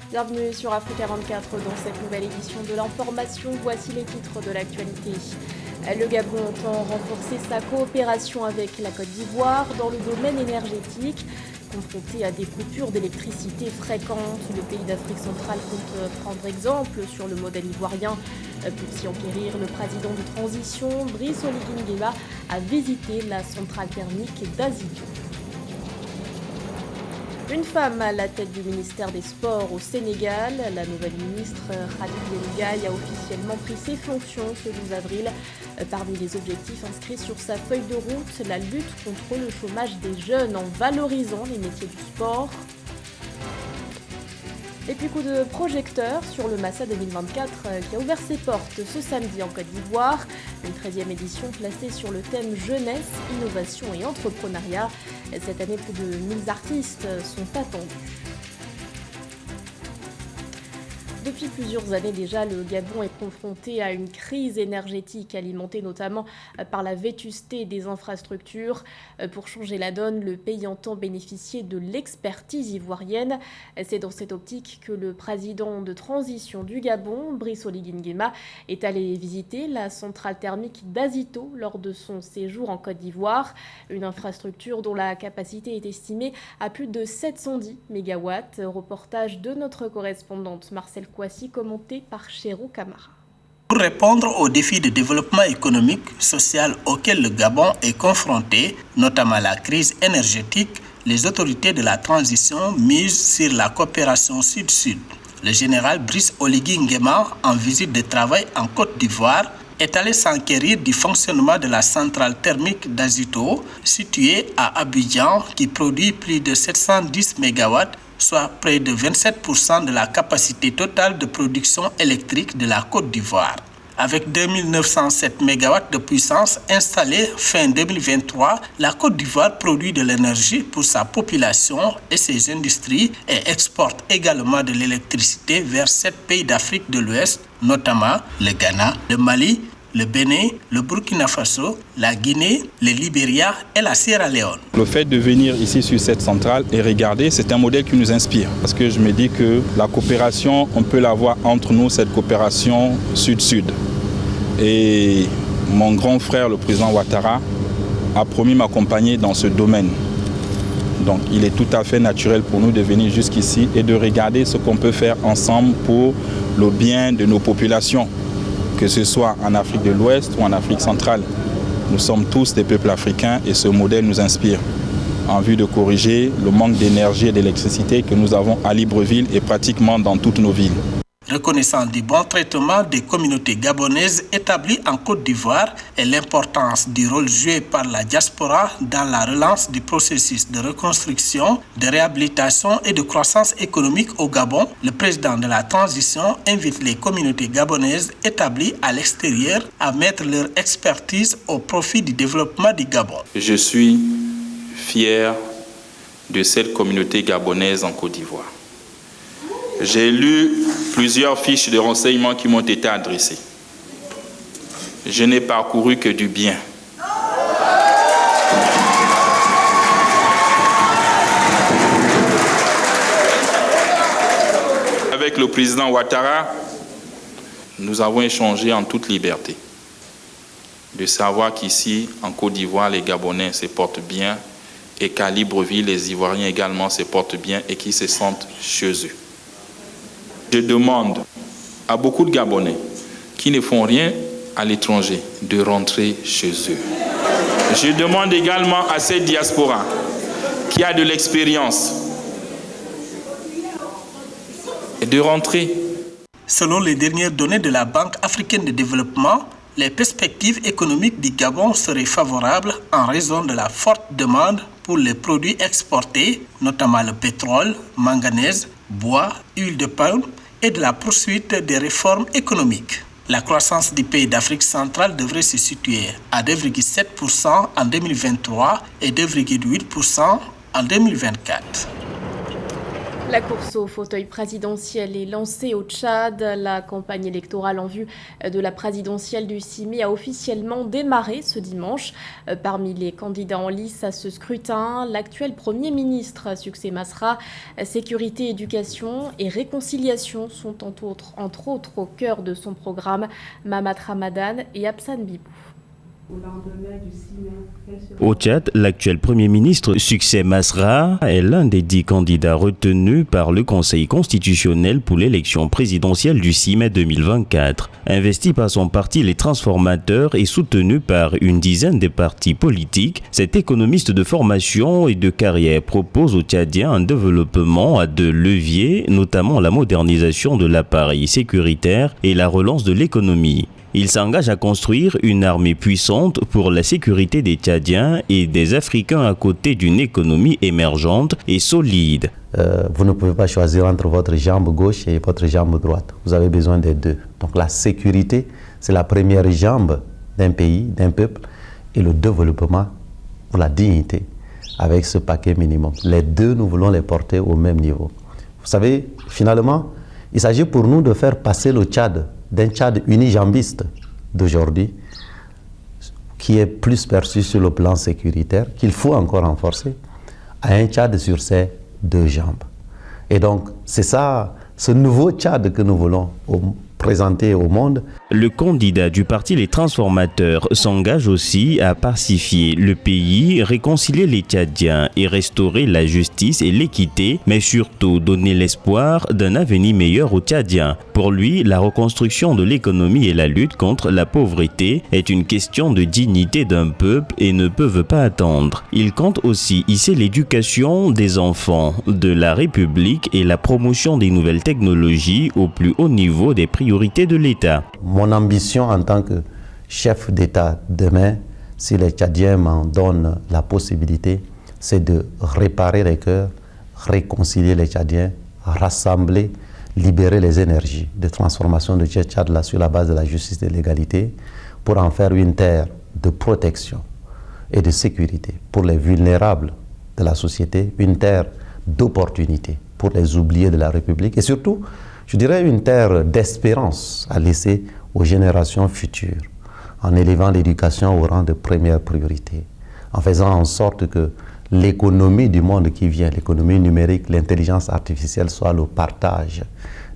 Bienvenue sur Africa 24 dans cette nouvelle édition de l'information. Voici les titres de l'actualité. Le Gabon entend renforcer sa coopération avec la Côte d'Ivoire dans le domaine énergétique. Confronté à des coupures d'électricité fréquentes, le pays d'Afrique centrale compte prendre exemple sur le modèle ivoirien. Pour s'y enquérir, le président de transition, Brice Oligui Nguema, a visité la centrale thermique d'Azito. Une femme à la tête du ministère des Sports au Sénégal. La nouvelle ministre Khadija Ndiaye a officiellement pris ses fonctions ce 12 avril. Parmi les objectifs inscrits sur sa feuille de route, la lutte contre le chômage des jeunes en valorisant les métiers du sport. Et puis coup de projecteur sur le Massa 2024 qui a ouvert ses portes ce samedi en Côte d'Ivoire. Une 13e édition placée sur le thème jeunesse, innovation et entrepreneuriat. Cette année, plus de 1000 artistes sont attendus. Depuis plusieurs années déjà, le Gabon est confronté à une crise énergétique alimentée notamment par la vétusté des infrastructures. Pour changer la donne, le pays entend bénéficier de l'expertise ivoirienne. C'est dans cette optique que le président de transition du Gabon, Brice Oligui Nguema, est allé visiter la centrale thermique d'Azito lors de son séjour en Côte d'Ivoire. Une infrastructure dont la capacité est estimée à plus de 710 MW. Reportage de notre correspondante Marcel Kouassi, commenté par Chéro Camara. Pour répondre aux défis de développement économique, social auxquels le Gabon est confronté, notamment la crise énergétique, les autorités de la transition misent sur la coopération sud-sud. Le général Brice Oligui Nguema, en visite de travail en Côte d'Ivoire, est allé s'enquérir du fonctionnement de la centrale thermique d'Azito, située à Abidjan, qui produit plus de 710 MW, soit près de 27% de la capacité totale de production électrique de la Côte d'Ivoire. Avec 2907 MW de puissance installée fin 2023, la Côte d'Ivoire produit de l'énergie pour sa population et ses industries et exporte également de l'électricité vers 7 pays d'Afrique de l'Ouest, notamment le Ghana, le Mali, le Bénin, le Burkina Faso, la Guinée, le Libéria et la Sierra Leone. Le fait de venir ici sur cette centrale et regarder, c'est un modèle qui nous inspire. Parce que je me dis que la coopération, on peut l'avoir entre nous, cette coopération sud-sud. Et mon grand frère, le président Ouattara, a promis m'accompagner dans ce domaine. Donc il est tout à fait naturel pour nous de venir jusqu'ici et de regarder ce qu'on peut faire ensemble pour le bien de nos populations, que ce soit en Afrique de l'Ouest ou en Afrique centrale. Nous sommes tous des peuples africains et ce modèle nous inspire en vue de corriger le manque d'énergie et d'électricité que nous avons à Libreville et pratiquement dans toutes nos villes. Reconnaissant du bon traitement des communautés gabonaises établies en Côte d'Ivoire et l'importance du rôle joué par la diaspora dans la relance du processus de reconstruction, de réhabilitation et de croissance économique au Gabon, le président de la transition invite les communautés gabonaises établies à l'extérieur à mettre leur expertise au profit du développement du Gabon. Je suis fier de cette communauté gabonaise en Côte d'Ivoire. J'ai lu plusieurs fiches de renseignements qui m'ont été adressées. Je n'ai parcouru que du bien. Avec le président Ouattara, nous avons échangé en toute liberté. De savoir qu'ici, en Côte d'Ivoire, les Gabonais se portent bien et qu'à Libreville, les Ivoiriens également se portent bien et qu'ils se sentent chez eux. Je demande à beaucoup de Gabonais qui ne font rien à l'étranger de rentrer chez eux. Je demande également à cette diaspora qui a de l'expérience de rentrer. Selon les dernières données de la Banque africaine de développement, les perspectives économiques du Gabon seraient favorables en raison de la forte demande pour les produits exportés, notamment le pétrole, manganèse, bois, huile de palme et de la poursuite des réformes économiques. La croissance du pays d'Afrique centrale devrait se situer à 2,7% en 2023 et 2,8% en 2024. La course au fauteuil présidentiel est lancée au Tchad. La campagne électorale en vue de la présidentielle du 6 mai a officiellement démarré ce dimanche. Parmi les candidats en lice à ce scrutin, l'actuel Premier ministre Succès Masra, sécurité, éducation et réconciliation sont entre autres au cœur de son programme. Mamat Ramadan et Absan Bibou. Au Tchad, l'actuel Premier ministre Succès Masra est l'un des 10 candidats retenus par le Conseil constitutionnel pour l'élection présidentielle du 6 mai 2024. Investi par son parti Les Transformateurs et soutenu par une dizaine de partis politiques, cet économiste de formation et de carrière propose aux Tchadiens un développement à 2 leviers, notamment la modernisation de l'appareil sécuritaire et la relance de l'économie. Il s'engage à construire une armée puissante pour la sécurité des Tchadiens et des Africains à côté d'une économie émergente et solide. Vous ne pouvez pas choisir entre votre jambe gauche et votre jambe droite. Vous avez besoin des deux. Donc la sécurité, c'est la première jambe d'un pays, d'un peuple, et le développement ou la dignité avec ce paquet minimum. Les deux, nous voulons les porter au même niveau. Vous savez, finalement, il s'agit pour nous de faire passer le Tchad d'un Tchad unijambiste d'aujourd'hui, qui est plus perçu sur le plan sécuritaire, qu'il faut encore renforcer, à un Tchad sur ses 2 jambes. Et donc, c'est ça, ce nouveau Tchad que nous voulons présenter au monde. Le candidat du parti Les Transformateurs s'engage aussi à pacifier le pays, réconcilier les Tchadiens et restaurer la justice et l'équité, mais surtout donner l'espoir d'un avenir meilleur aux Tchadiens. Pour lui, la reconstruction de l'économie et la lutte contre la pauvreté est une question de dignité d'un peuple et ne peuvent pas attendre. Il compte aussi hisser l'éducation des enfants de la République et la promotion des nouvelles technologies au plus haut niveau des priorités de l'État. Mon ambition en tant que chef d'État demain, si les Tchadiens m'en donnent la possibilité, c'est de réparer les cœurs, réconcilier les Tchadiens, rassembler, libérer les énergies de transformation de Tchad là sur la base de la justice et de l'égalité pour en faire une terre de protection et de sécurité pour les vulnérables de la société, une terre d'opportunité pour les oubliés de la République et surtout, je dirais une terre d'espérance à laisser aux générations futures, en élevant l'éducation au rang de première priorité, en faisant en sorte que l'économie du monde qui vient, l'économie numérique, l'intelligence artificielle soit le partage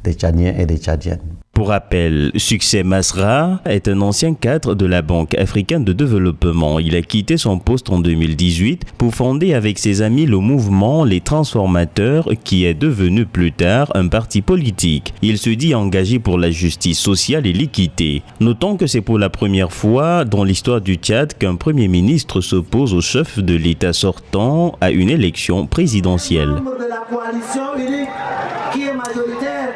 des Tchadiens et des Tchadiennes. Pour rappel, Succès Masra est un ancien cadre de la Banque africaine de développement. Il a quitté son poste en 2018 pour fonder avec ses amis le mouvement Les Transformateurs qui est devenu plus tard un parti politique. Il se dit engagé pour la justice sociale et l'équité. Notons que c'est pour la première fois dans l'histoire du Tchad qu'un Premier ministre s'oppose au chef de l'État sortant à une élection présidentielle.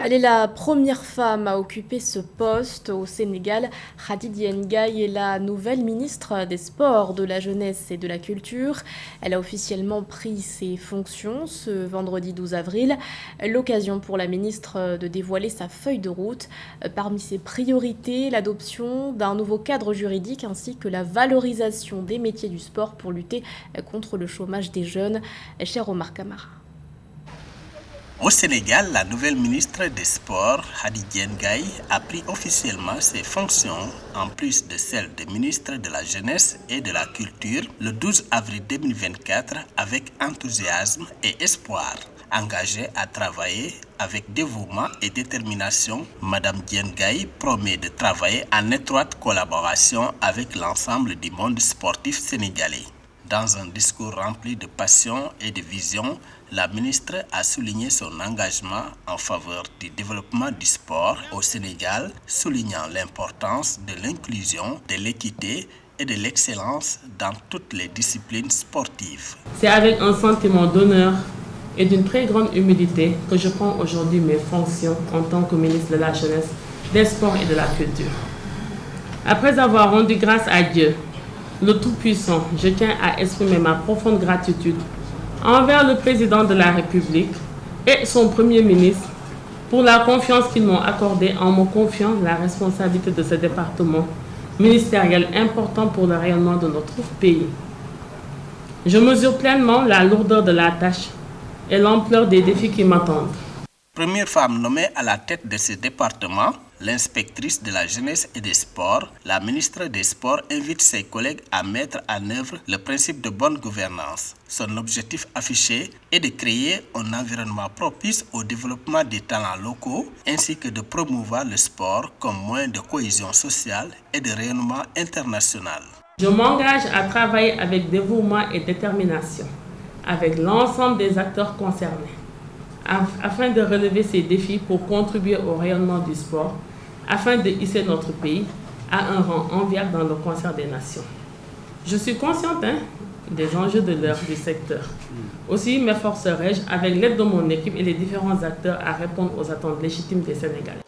Elle est la première femme à occuper ce poste au Sénégal. Khady Ndiaye est la nouvelle ministre des Sports, de la Jeunesse et de la Culture. Elle a officiellement pris ses fonctions ce vendredi 12 avril. L'occasion pour la ministre de dévoiler sa feuille de route. Parmi ses priorités, l'adoption d'un nouveau cadre juridique ainsi que la valorisation des métiers du sport pour lutter contre le chômage des jeunes. Cher Omar Kamara. Au Sénégal, la nouvelle ministre des Sports, Khady Ndiaye, a pris officiellement ses fonctions, en plus de celles de ministre de la Jeunesse et de la Culture, le 12 avril 2024 avec enthousiasme et espoir. Engagée à travailler avec dévouement et détermination, Madame Ndiaye promet de travailler en étroite collaboration avec l'ensemble du monde sportif sénégalais. Dans un discours rempli de passion et de vision, la ministre a souligné son engagement en faveur du développement du sport au Sénégal, soulignant l'importance de l'inclusion, de l'équité et de l'excellence dans toutes les disciplines sportives. C'est avec un sentiment d'honneur et d'une très grande humilité que je prends aujourd'hui mes fonctions en tant que ministre de la Jeunesse, des Sports et de la Culture. Après avoir rendu grâce à Dieu, le Tout-Puissant, je tiens à exprimer ma profonde gratitude envers le président de la République et son Premier ministre pour la confiance qu'ils m'ont accordée en me confiant la responsabilité de ce département ministériel important pour le rayonnement de notre pays. Je mesure pleinement la lourdeur de la tâche et l'ampleur des défis qui m'attendent. Première femme nommée à la tête de ce département, l'inspectrice de la jeunesse et des sports, la ministre des Sports invite ses collègues à mettre en œuvre le principe de bonne gouvernance. Son objectif affiché est de créer un environnement propice au développement des talents locaux ainsi que de promouvoir le sport comme moyen de cohésion sociale et de rayonnement international. Je m'engage à travailler avec dévouement et détermination avec l'ensemble des acteurs concernés, afin de relever ces défis pour contribuer au rayonnement du sport, afin de hisser notre pays à un rang enviable dans le concert des nations. Je suis consciente des enjeux de l'heure du secteur. Aussi m'efforcerai-je, avec l'aide de mon équipe et les différents acteurs, à répondre aux attentes légitimes des Sénégalais.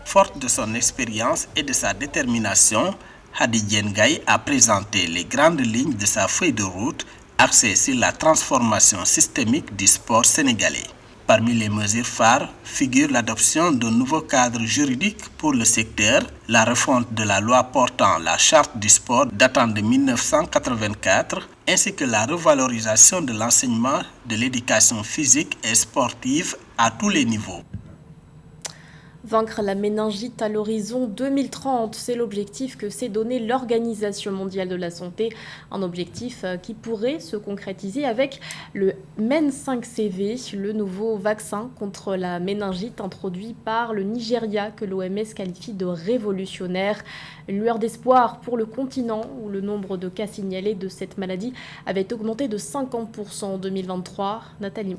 Forte de son expérience et de sa détermination, Hadi Ndiaye a présenté les grandes lignes de sa feuille de route axée sur la transformation systémique du sport sénégalais. Parmi les mesures phares figure l'adoption d'un nouveau cadre juridique pour le secteur, la refonte de la loi portant la charte du sport datant de 1984, ainsi que la revalorisation de l'enseignement de l'éducation physique et sportive à tous les niveaux. Vaincre la méningite à l'horizon 2030, c'est l'objectif que s'est donné l'Organisation mondiale de la santé, un objectif qui pourrait se concrétiser avec le MEN5CV, le nouveau vaccin contre la méningite introduit par le Nigeria que l'OMS qualifie de révolutionnaire. Une lueur d'espoir pour le continent où le nombre de cas signalés de cette maladie avait augmenté de 50% en 2023. Nathalie.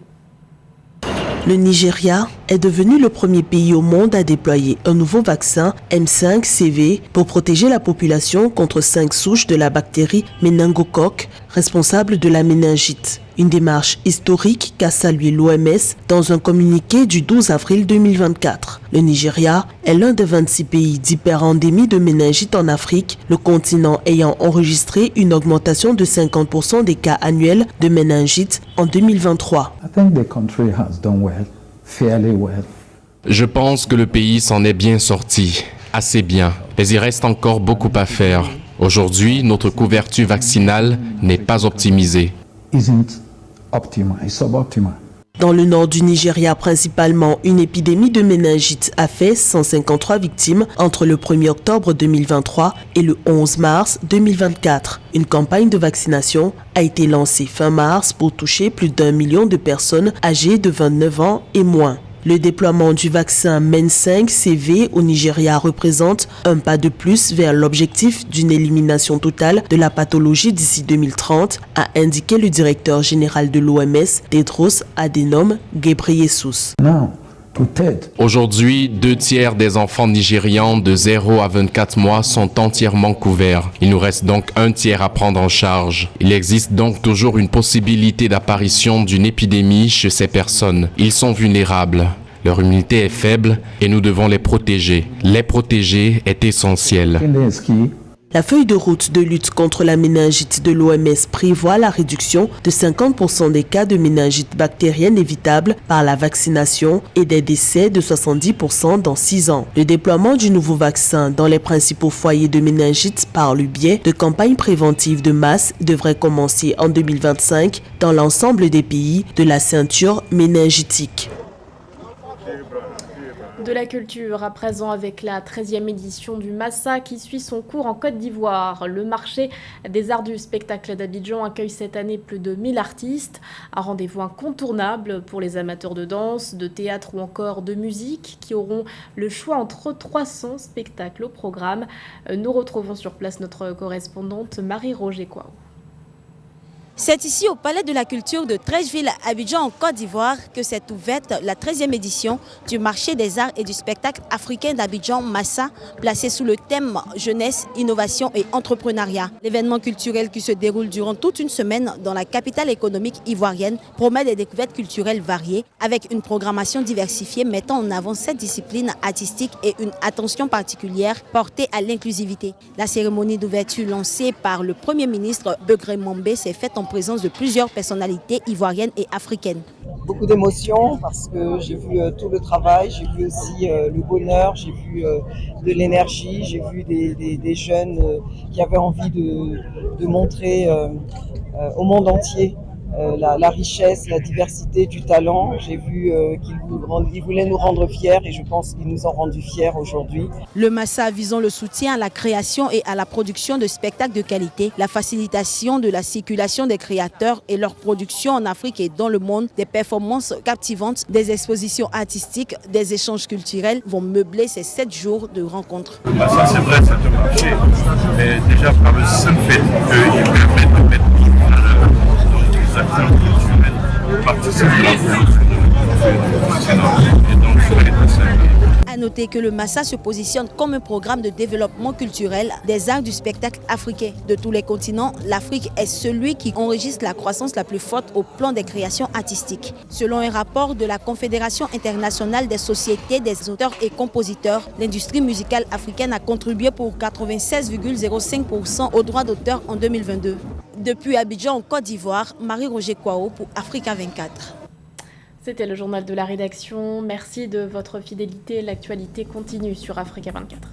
Le Nigeria est devenu le premier pays au monde à déployer un nouveau vaccin M5CV pour protéger la population contre 5 souches de la bactérie méningocoque responsable de la méningite. Une démarche historique qu'a salué l'OMS dans un communiqué du 12 avril 2024. Le Nigeria est l'un des 26 pays d'hyperendémie de méningite en Afrique, le continent ayant enregistré une augmentation de 50% des cas annuels de méningite en 2023. Je pense que le pays s'en est bien sorti, assez bien, mais il reste encore beaucoup à faire. Aujourd'hui, notre couverture vaccinale n'est pas optimisée. Dans le nord du Nigeria principalement, une épidémie de méningite a fait 153 victimes entre le 1er octobre 2023 et le 11 mars 2024. Une campagne de vaccination a été lancée fin mars pour toucher plus d'1 million de personnes âgées de 29 ans et moins. Le déploiement du vaccin MEN5CV au Nigeria représente un pas de plus vers l'objectif d'une élimination totale de la pathologie d'ici 2030, a indiqué le directeur général de l'OMS, Tedros Adhanom Ghebreyesus. Aujourd'hui, 2/3 des enfants nigérians de 0 à 24 mois sont entièrement couverts. Il nous reste donc 1/3 à prendre en charge. Il existe donc toujours une possibilité d'apparition d'une épidémie chez ces personnes. Ils sont vulnérables. Leur immunité est faible et nous devons les protéger. Les protéger est essentiel. La feuille de route de lutte contre la méningite de l'OMS prévoit la réduction de 50% des cas de méningite bactérienne évitables par la vaccination et des décès de 70% dans 6 ans. Le déploiement du nouveau vaccin dans les principaux foyers de méningite par le biais de campagnes préventives de masse devrait commencer en 2025 dans l'ensemble des pays de la ceinture méningitique. De la culture, à présent avec la 13e édition du Massa qui suit son cours en Côte d'Ivoire. Le marché des arts du spectacle d'Abidjan accueille cette année plus de 1000 artistes. Un rendez-vous incontournable pour les amateurs de danse, de théâtre ou encore de musique qui auront le choix entre 300 spectacles au programme. Nous retrouvons sur place notre correspondante Marie-Roger Kouaou. C'est ici au Palais de la Culture de Treichville, Abidjan, en Côte d'Ivoire, que s'est ouverte la 13e édition du marché des arts et du spectacle africain d'Abidjan, Massa, placé sous le thème jeunesse, innovation et entrepreneuriat. L'événement culturel qui se déroule durant toute une semaine dans la capitale économique ivoirienne promet des découvertes culturelles variées avec une programmation diversifiée mettant en avant cette discipline artistique et une attention particulière portée à l'inclusivité. La cérémonie d'ouverture lancée par le Premier ministre Begré Mambé s'est faite en présence de plusieurs personnalités ivoiriennes et africaines. Beaucoup d'émotions parce que j'ai vu tout le travail, j'ai vu aussi le bonheur, j'ai vu de l'énergie, j'ai vu des jeunes qui avaient envie de montrer au monde entier la richesse, la diversité du talent. J'ai vu qu'ils voulaient nous rendre fiers et je pense qu'ils nous ont rendus fiers aujourd'hui. Le Massa visant le soutien à la création et à la production de spectacles de qualité, la facilitation de la circulation des créateurs et leur production en Afrique et dans le monde, des performances captivantes, des expositions artistiques, des échanges culturels vont meubler ces 7 jours de rencontres. Le Massa, c'est vrai, c'est un marché, mais déjà par le seul fait qu'il permet de mettre les acteurs culturels participent à noter que le Massa se positionne comme un programme de développement culturel des arts du spectacle africain. De tous les continents, l'Afrique est celui qui enregistre la croissance la plus forte au plan des créations artistiques. Selon un rapport de la Confédération internationale des sociétés des auteurs et compositeurs, l'industrie musicale africaine a contribué pour 96,05% aux droits d'auteur en 2022. Depuis Abidjan en Côte d'Ivoire, Marie-Roger Kwao pour Africa 24. C'était le journal de la rédaction. Merci de votre fidélité. L'actualité continue sur Africa 24.